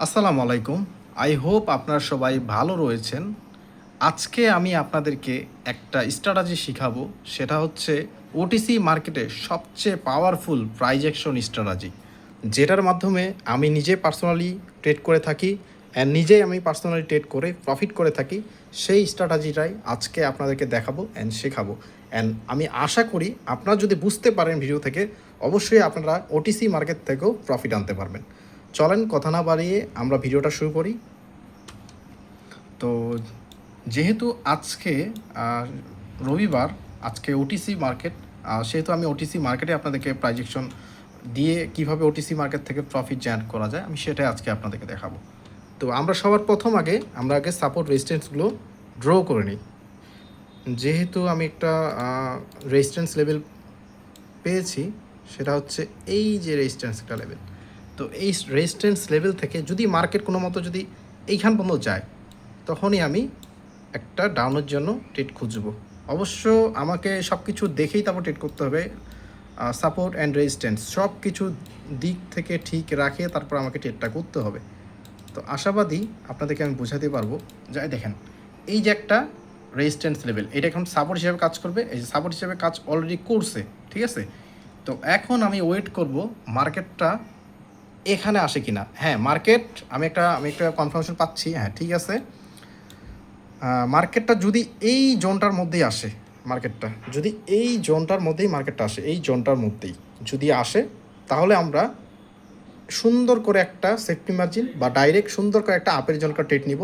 আসসালামু আলাইকুম। I hope আপনারা সবাই ভালো রয়েছেন। আজকে আমি আপনাদেরকে একটা স্ট্র্যাটেজি শিখাবো। সেটা হচ্ছে ওটিসি মার্কেটে সবচেয়ে পাওয়ারফুল প্রাইজ অ্যাকশন স্ট্র্যাটেজি। যেটার মাধ্যমে আমি নিজে পার্সোনালি ট্রেড করে থাকি নিজেই আমি পার্সোনালি ট্রেড করে প্রফিট করে থাকি। সেই স্ট্র্যাটেজিটাই আজকে আপনাদেরকে দেখাবো শেখাবো। আমি আশা করি আপনারা যদি বুঝতে পারেন ভিডিও থেকে, অবশ্যই আপনারা ওটিসি মার্কেট থেকেও প্রফিট আনতে পারবেন। চলেন কথা না বাড়িয়ে আমরা ভিডিওটা শুরু করি। তো যেহেতু আজকে রবিবার, আজকে ওটিসি মার্কেট, সেহেতু আমি ওটিসি মার্কেটে আপনাদেরকে প্রাইজেকশন দিয়ে কিভাবে ওটিসি মার্কেট থেকে প্রফিট জেনারেট করা যায় আমি সেটাই আজকে আপনাদেরকে দেখাবো। তো আমরা সবার প্রথম আমরা আগে সাপোর্ট রেজিস্ট্যান্সগুলো ড্র করে নিই। যেহেতু আমি একটা রেজিস্ট্যান্স লেভেল পেয়েছি, সেটা হচ্ছে এই যে রেজিস্ট্যান্সটা লেভেল। তো এই রেজিস্ট্যান্স লেভেল থেকে যদি মার্কেট কোনো মতো যদি এইখান পর্যন্ত যায়, তখনই আমি একটা ডাউনের জন্য ট্রেড খুঁজব। অবশ্য আমাকে সব কিছু দেখেই তারপর ট্রেড করতে হবে। সাপোর্ট অ্যান্ড রেজিস্ট্যান্স সব কিছু দিক থেকে ঠিক রাখে তারপর আমাকে ট্রেডটা করতে হবে। তো আশাবাদী আপনাদেরকে আমি বোঝাতে পারবো। যাই দেখেন, এই যে একটা রেজিস্ট্যান্স লেভেল, এটা এখন সাপোর্ট হিসেবে কাজ করবে। এই যে সাপোর্ট হিসেবে কাজ অলরেডি করছে, ঠিক আছে। তো এখন আমি ওয়েট করব মার্কেটটা এখানে আসে কিনা। হ্যাঁ, মার্কেট আমি একটা কনফার্মেশন পাচ্ছি। হ্যাঁ, ঠিক আছে। মার্কেটটা যদি এই জোনটার মধ্যেই আসে, মার্কেটটা যদি এই জোনটার মধ্যেই মার্কেটটা আসে, এই জোনটার মধ্যেই যদি আসে, তাহলে আমরা সুন্দর করে একটা সেফটি মার্জিন বা ডাইরেক্ট সুন্দর করে একটা আপের জন্য ট্রেড নিব।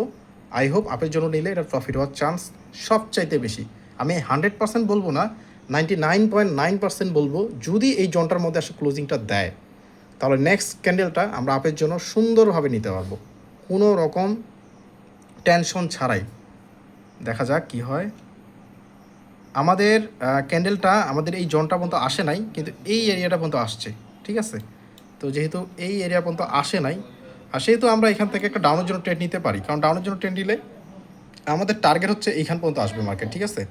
আই হোপ আপের জন্য নিলে এটা প্রফিট হওয়ার চান্স সবচাইতে বেশি। আমি 100% বলবো না, 99.9% বলবো। যদি এই জোনটার মধ্যে আসে ক্লোজিংটা দেয়, তাহলে নেক্সট ক্যান্ডেলটা আমরা আপের জন্য সুন্দরভাবে নিতে পারবো, কোনো রকম টেনশন ছাড়াই। দেখা যাক কি হয়। আমাদের ক্যান্ডেলটা আমাদের এই জোনটা পর্যন্ত আসে নাই, কিন্তু এই এরিয়াটা পর্যন্ত আসছে, ঠিক আছে। তো যেহেতু এই এরিয়া পর্যন্ত আসে নাই, আর সেহেতু আমরা এখান থেকে একটা ডাউনের জন্য ট্রেড নিতে পারি, কারণ ডাউনের জন্য ট্রেড নিলে আমাদের টার্গেট হচ্ছে এইখান পর্যন্ত আসবে মার্কেট, ঠিক আছে।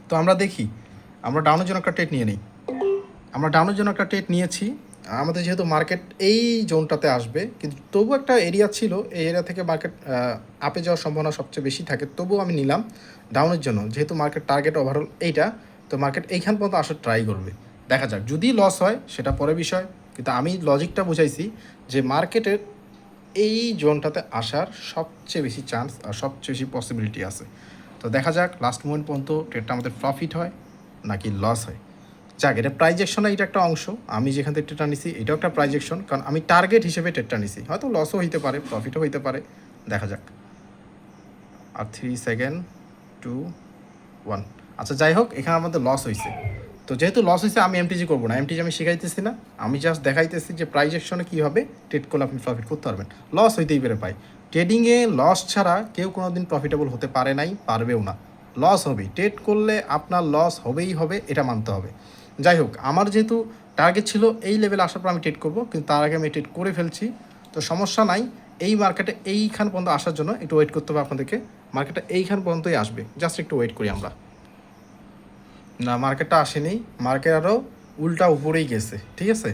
তো আমরা দেখি, আমরা ডাউনের জন্য একটা ট্রেড নিয়ে নিই। আমরা ডাউনের জন্য একটা ট্রেড নিয়েছি। আমাদের যেহেতু মার্কেট এই জোনটাতে আসবে, কিন্তু তবু একটা এরিয়া ছিল, এই এরিয়া থেকে মার্কেট আপে যাওয়ার সম্ভাবনা সবচেয়ে বেশি থাকে, তবুও আমি নিলাম ডাউনের জন্য। যেহেতু মার্কেট টার্গেট ওভারঅল এইটা, তো মার্কেট এইখান পর্যন্ত আসার ট্রাই করবে। দেখা যাক, যদি লস হয় সেটা পরে বিষয়, কিন্তু আমি লজিকটা বুঝাইছি যে মার্কেটের এই জোনটাতে আসার সবচেয়ে বেশি চান্স আর সবচেয়ে বেশি পসিবিলিটি আছে। তো দেখা যাক লাস্ট মোমেন্ট পর্যন্ত ট্রেডটা আমাদের প্রফিট হয় নাকি লস হয়। যাক, এটা প্রাইজেকশন, এটা একটা অংশ। আমি যেখান থেকে ট্রেডটা নিছি এটাও একটা প্রাইজেকশন, কারণ আমি টার্গেট হিসেবে ট্রেডটা নিছি। হয়তো লসও হইতে পারে, প্রফিটও হইতে পারে, দেখা যাক। আর 3 সেকেন্ড 2 1। আচ্ছা, যাই হোক, এখানে আমাদের লস হয়েছে। তো যেহেতু লস হয়েছে, আমি এমটিজি করবো না। এমটিজি আমি শিখাইতেছি না, আমি জাস্ট দেখাইতেছি যে প্রাইজেকশনে কীভাবে ট্রেড করলে আপনি প্রফিট করতে পারবেন। লস হইতেই পেরে পাই, ট্রেডিংয়ে লস ছাড়া কেউ কোনো দিন প্রফিটেবল হতে পারে নাই, পারবেও না। লস হবেই, ট্রেড করলে আপনার লস হবেই হবে, এটা মানতে হবে। যাই হোক, আমার যেহেতু টার্গেট ছিল এই লেভেলে আসার পর আমি ট্রেড করবো, কিন্তু তার আগে আমি ট্রেড করে ফেলছি। তো সমস্যা নাই, এই মার্কেটে এইখান পর্যন্ত আসার জন্য একটু ওয়েট করতে হবে আপনাদেরকে। মার্কেটটা এইখান পর্যন্তই আসবে, জাস্ট একটু ওয়েট করি আমরা। না, মার্কেটটা আসেনি, মার্কেট আরও উল্টা উপরেই গেছে, ঠিক আছে।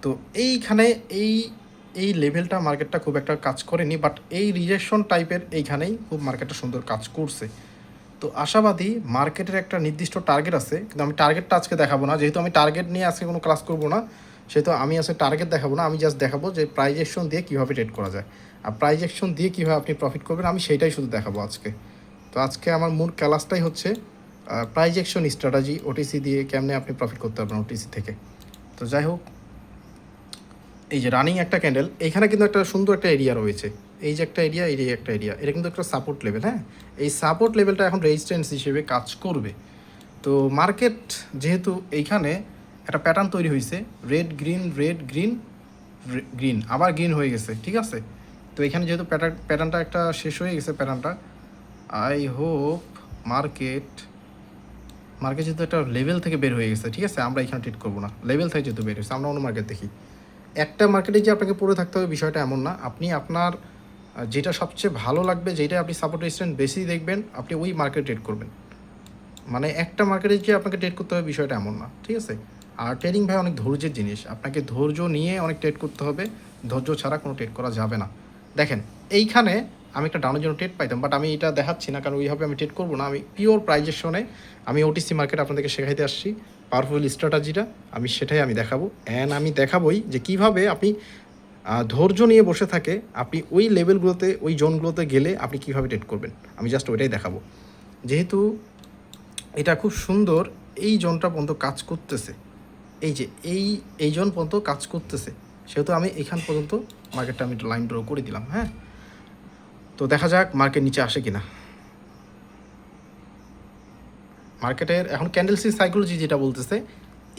তো এইখানে এই এই লেভেলটা মার্কেটটা খুব একটা কাজ করেনি, বাট এই রিজেকশন টাইপের এইখানেই খুব মার্কেটটা সুন্দর কাজ করছে। তো আশাবাদী মার্কেটের একটা নির্দিষ্ট টার্গেট আছে, কিন্তু আমি টার্গেটটা আজকে দেখাবো না। যেহেতু আমি টার্গেট নিয়ে আজকে কোনো ক্লাস করবো না, সেহেতু আমি আজকে টার্গেট দেখাবো না। আমি জাস্ট দেখাবো যে প্রাইজেকশন দিয়ে কীভাবে ট্রেড করা যায়, আর প্রাইজেকশন দিয়ে কীভাবে আপনি প্রফিট করবেন, আমি সেইটাই শুধু দেখাবো আজকে। তো আজকে আমার মূল ক্লাসটাই হচ্ছে প্রাইজেকশন স্ট্র্যাটেজি, ওটিসি দিয়ে কেমনে আপনি প্রফিট করতে পারবেন ওটিসি থেকে। তো যাই হোক, এই যে রানিং একটা ক্যান্ডেল, এইখানে কিন্তু একটা সুন্দর একটা এরিয়া রয়েছে। এই যে একটা এরিয়া, এই একটা এরিয়া, এটা কিন্তু একটা সাপোর্ট লেভেল। হ্যাঁ, এই সাপোর্ট লেভেলটা এখন রেজিস্ট্যান্স হিসেবে কাজ করবে। তো মার্কেট যেহেতু এইখানে একটা প্যাটার্ন তৈরি হয়েছে, red green red green green, আবার গ্রিন হয়ে গেছে, ঠিক আছে। তো এখানে যেহেতু প্যাটার্নটা একটা শেষ হয়ে গেছে প্যাটার্নটা, আই হোপ মার্কেট যেহেতু একটা লেভেল থেকে বের হয়ে গেছে, ঠিক আছে, আমরা এখানে ট্রেড করবো না। লেভেল থেকে যেহেতু বের হয়েছে, আমরা অন্য মার্কেট দেখি। একটা মার্কেটে যে আপনাকে পড়ে থাকতে হবে বিষয়টা এমন না। আপনি আপনার যেটা সবচেয়ে ভালো লাগবে, যেটা আপনি সাপোর্ট রেজিস্ট্যান্স বেশি দেখবেন, আপনি ওই মার্কেট ট্রেড করবেন। মানে একটা মার্কেটে যে আপনাকে ট্রেড করতে হবে বিষয়টা এমন না, ঠিক আছে। আর ট্রেডিং ভাই অনেক ধৈর্যের জিনিস, আপনাকে ধৈর্য নিয়ে অনেক ট্রেড করতে হবে। ধৈর্য ছাড়া কোনো ট্রেড করা যাবে না। দেখেন এইখানে আমি একটা ডাউনের জন্য ট্রেড পাইতাম, বাট আমি এটা দেখাচ্ছি না, কারণ ওইভাবে আমি ট্রেড করবো না। আমি পিওর প্রাইজেশনে আমি ওটিসি মার্কেট আপনাদেরকে শেখাইতে আসছি, পাওয়ারফুল স্ট্র্যাটেজিটা আমি সেটাই আমি দেখাবো। অ্যান্ড আমি দেখাবোই যে কীভাবে আপনি ধৈর্য নিয়ে বসে থাকে আপনি ওই লেভেলগুলোতে ওই জোনগুলোতে গেলে আপনি কীভাবে ট্রেড করবেন, আমি জাস্ট ওইটাই দেখাবো। যেহেতু এটা খুব সুন্দর, এই জোনটা পর্যন্ত কাজ করতেছে, এই যে এই জোন পর্যন্ত কাজ করতেছে, সেহেতু আমি এখান পর্যন্ত মার্কেটটা আমি লাইন ড্র করে দিলাম। হ্যাঁ, তো দেখা যাক মার্কেট নিচে আসে কিনা। মার্কেটের এখন ক্যান্ডেলসি সাইকোলজি যেটা বলতেছে,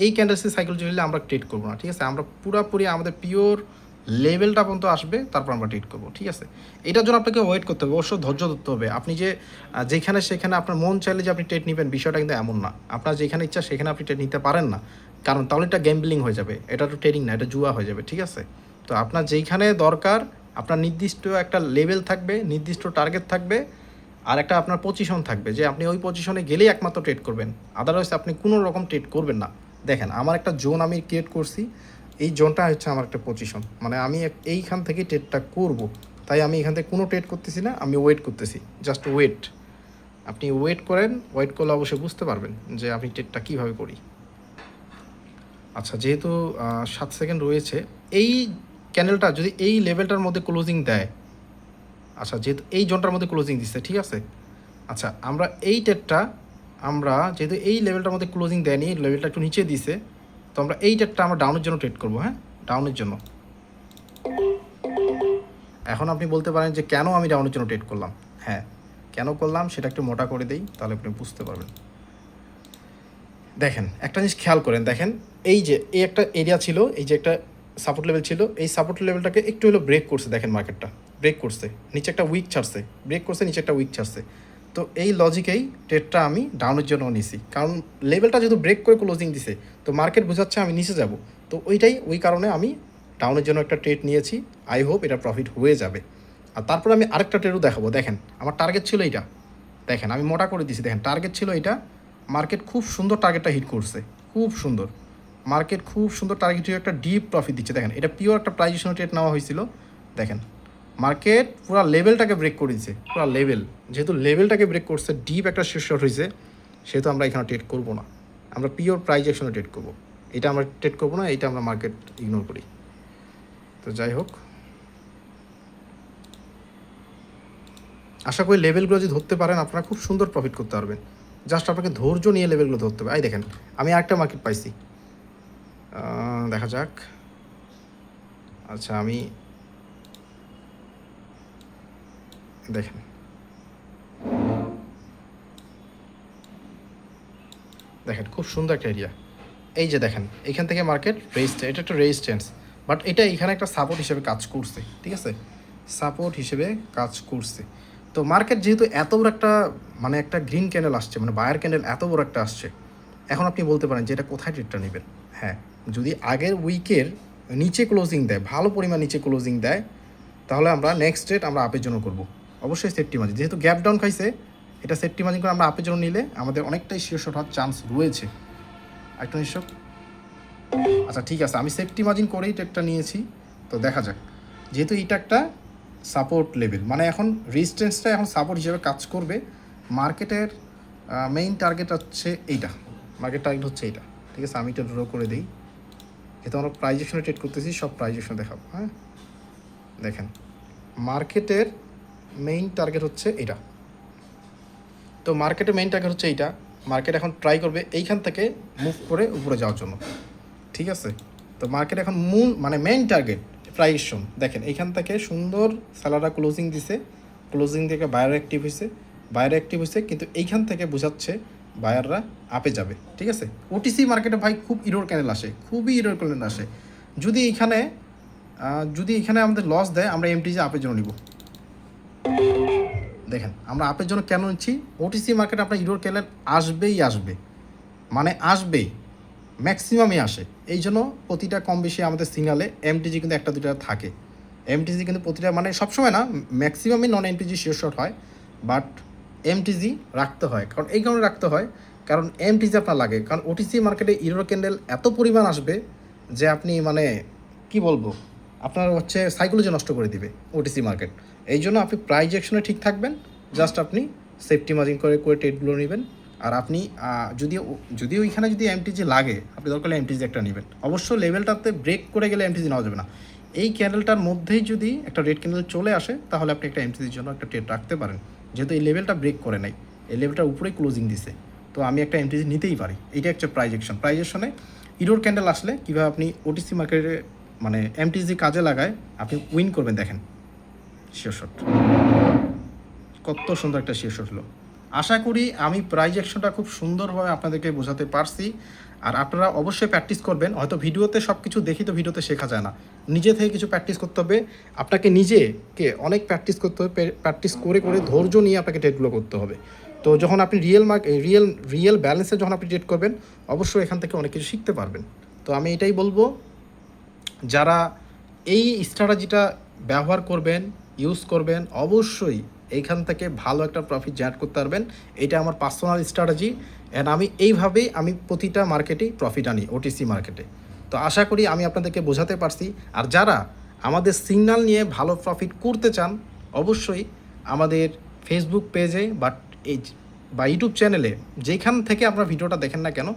এই ক্যান্ডেলসি সাইকোলজি হলে আমরা ট্রেড করবো না, ঠিক আছে? আমরা পুরোপুরি আমাদের পিওর লেভেলটা পর্যন্ত আসবে, তারপর আমরা ট্রেড করবো, ঠিক আছে? এটার জন্য আপনাকে ওয়েট করতে হবে, অবশ্য ধৈর্য ধরতে হবে। আপনি যে যেখানে সেখানে আপনার মন চাইলে যে আপনি ট্রেড নেবেন, বিষয়টা কিন্তু এমন না। আপনার যেখানে ইচ্ছা সেখানে আপনি ট্রেড নিতে পারেন না, কারণ তাহলে এটা গ্যাম্বলিং হয়ে যাবে, এটা তো ট্রেডিং না, এটা জুয়া হয়ে যাবে, ঠিক আছে? তো আপনার যেইখানে দরকার, আপনার নির্দিষ্ট একটা লেভেল থাকবে, নির্দিষ্ট টার্গেট থাকবে, আর একটা আপনার পজিশন থাকবে, যে আপনি ওই পজিশনে গেলেই একমাত্র ট্রেড করবেন, আদারওয়াইজ আপনি কোনো রকম ট্রেড করবেন না। দেখেন আমার একটা জোন আমি ক্রিয়েট করছি, এই জোনটা হচ্ছে আমার একটা পজিশন, মানে আমি এইখান থেকে ট্রেডটা করব, তাই আমি এখান থেকে কোনো ট্রেড করতেছি না, আমি ওয়েট করতেছি, জাস্ট ওয়েট। আপনি ওয়েট করেন, ওয়েট করলে অবশ্যই বুঝতে পারবেন যে আমি ট্রেডটা কীভাবে করি। আচ্ছা, যেহেতু 7 সেকেন্ড রয়েছে, এই ক্যান্ডেলটা যদি এই লেভেলটার মধ্যে ক্লোজিং দেয়, আচ্ছা যেহেতু এই জোনটার মধ্যে ক্লোজিং দিচ্ছে, ঠিক আছে? আচ্ছা, আমরা এই ট্রেডটা, আমরা যেহেতু এই লেভেলটার মধ্যে ক্লোজিং দেয়নি, লেভেলটা একটু নিচে দিছে, তো আমরা এই ট্রেডটা আমরা ডাউনের জন্য ট্রেড করবো। হ্যাঁ, ডাউনের জন্য। এখন আপনি বলতে পারেন যে কেন আমি ডাউনের জন্য ট্রেড করলাম। হ্যাঁ, কেন করলাম সেটা একটু মোটা করে দেই, তাহলে আপনি বুঝতে পারবেন। দেখেন একটা জিনিস খেয়াল করেন, দেখেন এই যে এই একটা এরিয়া ছিল, এই যে একটা সাপোর্ট লেভেল ছিল, এই সাপোর্ট লেভেলটাকে একটু হলো ব্রেক করছে, দেখেন মার্কেটটা ব্রেক করছে, নিচে একটা উইক ছাড়ছে, ব্রেক করছে, নিচে একটা উইক ছাড়ছে। তো এই লজিকেই ট্রেডটা আমি ডাউনের জন্য নিছি, কারণ লেভেলটা যেহেতু ব্রেক করে ক্লোজিং দিছে, তো মার্কেট বোঝাচ্ছে আমি নিচে যাব, তো ওই কারণে আমি ডাউনের জন্য একটা ট্রেড নিয়েছি। আই হোপ এটা প্রফিট হয়ে যাবে। আর তারপর আমি আরেকটা ট্রেডও দেখাবো। দেখেন আমার টার্গেট ছিল এইটা, দেখেন আমি মোটা করে দিছি, দেখেন টার্গেট ছিল এইটা, মার্কেট খুব সুন্দর টার্গেটটা হিট করছে, খুব সুন্দর মার্কেট, খুব সুন্দর টার্গেট হিট, একটা ডিপ প্রফিট দিচ্ছে। দেখেন এটা পিওর একটা প্রাইজেশন ট্রেড নেওয়া হয়েছিল। দেখেন মার্কেট পুরো লেভেলটাকে ব্রেক করে দিচ্ছে, পুরো লেভেল, যেহেতু লেভেলটাকে ব্রেক করছে, ডিপ একটা শীর্ষ হয়েছে, সেহেতু আমরা এখানে ট্রেড করবো না, আমরা পিওর প্রাইজেশনে ট্রেড করবো। এটা আমরা ট্রেড করবো না, এটা আমরা মার্কেট ইগনোর করি। তো যাই হোক, আশা করি লেভেলগুলো যদি ধরতে পারেন আপনারা খুব সুন্দর প্রফিট করতে পারবেন। জাস্ট আপনাকে ধৈর্য নিয়ে লেভেলগুলো ধরতে হবে। দেখেন আমি আরেকটা মার্কেট পাইছি, দেখা যাক। আচ্ছা আমি দেখেন, দেখেন খুব সুন্দর একটা এরিয়া, এই যে দেখেন এখান থেকে মার্কেট এটা একটা রেজিস্ট্যান্স, বাট এটা এখানে একটা সাপোর্ট হিসেবে কাজ করছে, ঠিক আছে? সাপোর্ট হিসেবে কাজ করছে। তো মার্কেট যেহেতু এত বড় একটা, মানে একটা গ্রিন ক্যান্ডেল আসছে, মানে বায়ার ক্যান্ডেল এত বড় একটা আসছে, এখন আপনি বলতে পারেন যে এটা কোথায় ট্রেডটা নেবেন। হ্যাঁ, যদি আগের উইকের নিচে ক্লোজিং দেয়, ভালো পরিমাণ নিচে ক্লোজিং দেয়, তাহলে আমরা নেক্সট ট্রেড আমরা আপের জন্য করব। অবশ্যই সেফটি মার্জিন, যেহেতু গ্যাপ ডাউন খাইছে, এটা সেফটি মার্জিন করে আমরা আপের জন্য নিলে আমাদের অনেকটাই শিওর হওয়ার চান্স রয়েছে। একটা নিশ্চয়। আচ্ছা ঠিক আছে, আমি সেফটি মার্জিন করেই ট্রেডটা নিয়েছি। তো দেখা যাক, যেহেতু এটা একটা সাপোর্ট লেভেল, মানে এখন রেজিস্ট্যান্সটা এখন সাপোর্ট হিসেবে কাজ করবে। মার্কেটের মেইন টার্গেট হচ্ছে এইটা, মার্কেট টার্গেট হচ্ছে এইটা, ঠিক আছে? আমি এটা ড্র করে দিই, যেহেতু আমরা প্রাইজেশনে ট্রেড করতেছি, সব প্রাইজেশনে দেখাবো। হ্যাঁ, দেখেন মার্কেটের মেইন টার্গেট হচ্ছে এটা, তো মার্কেটের মেইন টার্গেট হচ্ছে এইটা। মার্কেট এখন ট্রাই করবে এইখান থেকে মুভ করে উপরে যাওয়ার জন্য, ঠিক আছে? তো মার্কেট এখন মানে মেইন টার্গেট প্রাইজেশন, দেখেন এইখান থেকে সুন্দর স্যালাররা ক্লোজিং দিছে, ক্লোজিং থেকে বায়ার অ্যাক্টিভ হয়েছে, কিন্তু এইখান থেকে বোঝাচ্ছে বায়াররা আপে যাবে, ঠিক আছে? ওটিসি মার্কেটে ভাই খুব ইরোর ক্যান্ডেল আসে, খুবই ইরোর ক্যান্ডেল আসে। যদি এখানে আমাদের লস দেয়, আমরা এমটিজি আপের জন্য নিব। দেখেন আমরা আপের জন্য কেন নিচ্ছি, ওটিসি মার্কেটে আপনার ইরোর ক্যান্ডেল আসবে, মানে আসবেই, ম্যাক্সিমামই আসে। এই জন্য প্রতিটা কম বেশি আমাদের সিগনালে এমটিজি কিন্তু একটা দুটা থাকে। এমটিজি কিন্তু প্রতিটা, মানে সবসময় না, ম্যাক্সিমামই নন এমটিজি শিওর শট হয়, বাট এমটিজি রাখতে হয়। কারণ এই কারণে রাখতে হয়, কারণ এমটিজি আপনার লাগে, কারণ ওটিসি মার্কেটে ইরোর ক্যান্ডেল এত পরিমাণ আসবে যে আপনি, মানে কি বলবো, আপনার হচ্ছে সাইকোলজি নষ্ট করে দিবে ওটিসি মার্কেট। এই জন্য আপনি প্রাইস অ্যাকশনে ঠিক থাকবেন, জাস্ট আপনি সেফটি মার্জিন করে ট্রেডগুলো নেবেন। আর আপনি যদি ওইখানে যদি এমটিজি লাগে, আপনি দরকার এমটিজি একটা নেবেন। অবশ্য লেভেলটাতে ব্রেক করে গেলে এমটিজি নেওয়া যাবে না। এই ক্যান্ডেলটার মধ্যেই যদি একটা রেড ক্যান্ডেল চলে আসে, তাহলে আপনি একটা এমটিজির জন্য একটা ট্রেড রাখতে পারেন, যেহেতু এই লেভেলটা ব্রেক করে নাই, এই লেভেলটার উপরেই ক্লোজিং দিছে, তো আমি একটা এমটিজি নিতেই পারি। এটা হচ্ছে প্রাইজেকশন। প্রাইজেকশনে ইরোর ক্যান্ডেল আসলে কীভাবে আপনি ওটিসি মার্কেটে মানে এমটিজি কাজে লাগায় আপনি উইন করবেন, দেখেন শিওর শট, কত সুন্দর একটা শিওর শট হলো। আশা করি আমি প্রাইজ অ্যাকশনটা খুব সুন্দরভাবে আপনাদেরকে বোঝাতে পারছি। আর আপনারা অবশ্যই প্র্যাকটিস করবেন। হয়তো ভিডিওতে সব কিছু দেখি তো ভিডিওতে শেখা যায় না, নিজে থেকে কিছু প্র্যাকটিস করতে হবে। আপনাকে নিজেকে অনেক প্র্যাকটিস করতে হবে, প্র্যাকটিস করে করে ধৈর্য নিয়ে আপনাকে ট্রেডগুলো করতে হবে। তো যখন আপনি রিয়েল ব্যালেন্সে যখন আপনি ট্রেড করবেন, অবশ্যই এখান থেকে অনেক কিছু শিখতে পারবেন। তো আমি এটাই বলবো, যারা এই স্ট্র্যাটেজিটা ব্যবহার করবেন, ইউজ করবেন, অবশ্যই এইখান থেকে ভালো একটা প্রফিট জেনারেট করতে পারবেন। এটা আমার পার্সোনাল স্ট্র্যাটেজি, অ্যান্ড আমি এইভাবেই আমি প্রতিটা মার্কেটেই প্রফিট আনি, ওটিসি মার্কেটে। তো আশা করি আমি আপনাদেরকে বোঝাতে পারছি। আর যারা আমাদের সিগন্যাল নিয়ে ভালো প্রফিট করতে চান, অবশ্যই আমাদের ফেসবুক পেজে বা ইউটিউব চ্যানেলে, যেখান থেকে আপনার ভিডিওটা দেখেন না কেন,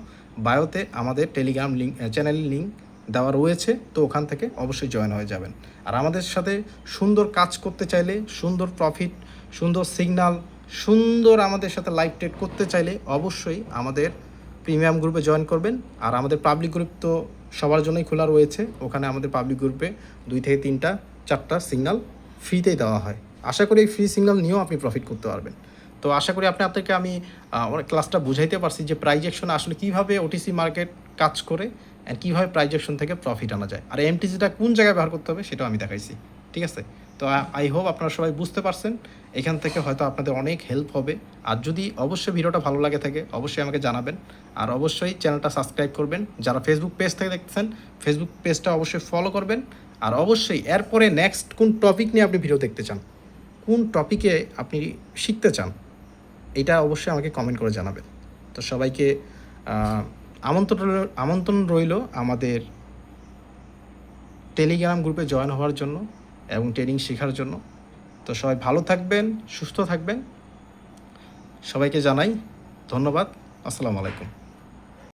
বায়োতে আমাদের টেলিগ্রাম লিঙ্ক, চ্যানেলের লিঙ্ক দেওয়া রয়েছে, তো ওখান থেকে অবশ্যই জয়েন হয়ে যাবেন। আর আমাদের সাথে সুন্দর কাজ করতে চাইলে, সুন্দর প্রফিট, সুন্দর সিগন্যাল, সুন্দর আমাদের সাথে লাইভ ট্রেড করতে চাইলে অবশ্যই আমাদের প্রিমিয়াম গ্রুপে জয়েন করবেন। আর আমাদের পাবলিক গ্রুপ তো সবার জন্যই খোলা রয়েছে, ওখানে আমাদের পাবলিক গ্রুপে 2 থেকে 3টা 4টা সিগন্যাল ফ্রিতেই দেওয়া হয়। আশা করি এই ফ্রি সিগন্যাল নিয়েও আপনি প্রফিট করতে পারবেন। তো আশা করি আপনাদেরকে আমি অনেক ক্লাসটা বুঝাইতে পারছি যে প্রাইজ অ্যাকশনে আসলে কীভাবে ওটিসি মার্কেট কাজ করে অ্যান্ড কীভাবে প্রাইজ অ্যাকশন থেকে প্রফিট আনা যায়, আর এমটিজিটা কোন জায়গায় ব্যবহার করতে হবে সেটাও আমি দেখাইছি। ঠিক আছে, তো আই হোপ আপনারা সবাই বুঝতে পারছেন। এখান থেকে হয়তো আপনাদের অনেক হেল্প হবে। আর যদি অবশ্যই ভিডিওটা ভালো লাগে থাকে, অবশ্যই আমাকে জানাবেন। আর অবশ্যই চ্যানেলটা সাবস্ক্রাইব করবেন। যারা ফেসবুক পেজ থেকে দেখছেন, ফেসবুক পেজটা অবশ্যই ফলো করবেন। আর অবশ্যই এরপরে নেক্সট কোন টপিক নিয়ে আপনি ভিডিও দেখতে চান, কোন টপিকে আপনি শিখতে চান, এটা অবশ্যই আমাকে কমেন্ট করে জানাবেন। তো সবাইকে আমন্ত্রণ রইল আমাদের টেলিগ্রাম গ্রুপে জয়েন হওয়ার জন্য এবং ট্রেনিং শেখার জন্য। তো সবাই ভালো থাকবেন, সুস্থ থাকবেন। সবাইকে জানাই ধন্যবাদ। আসসালামু আলাইকুম।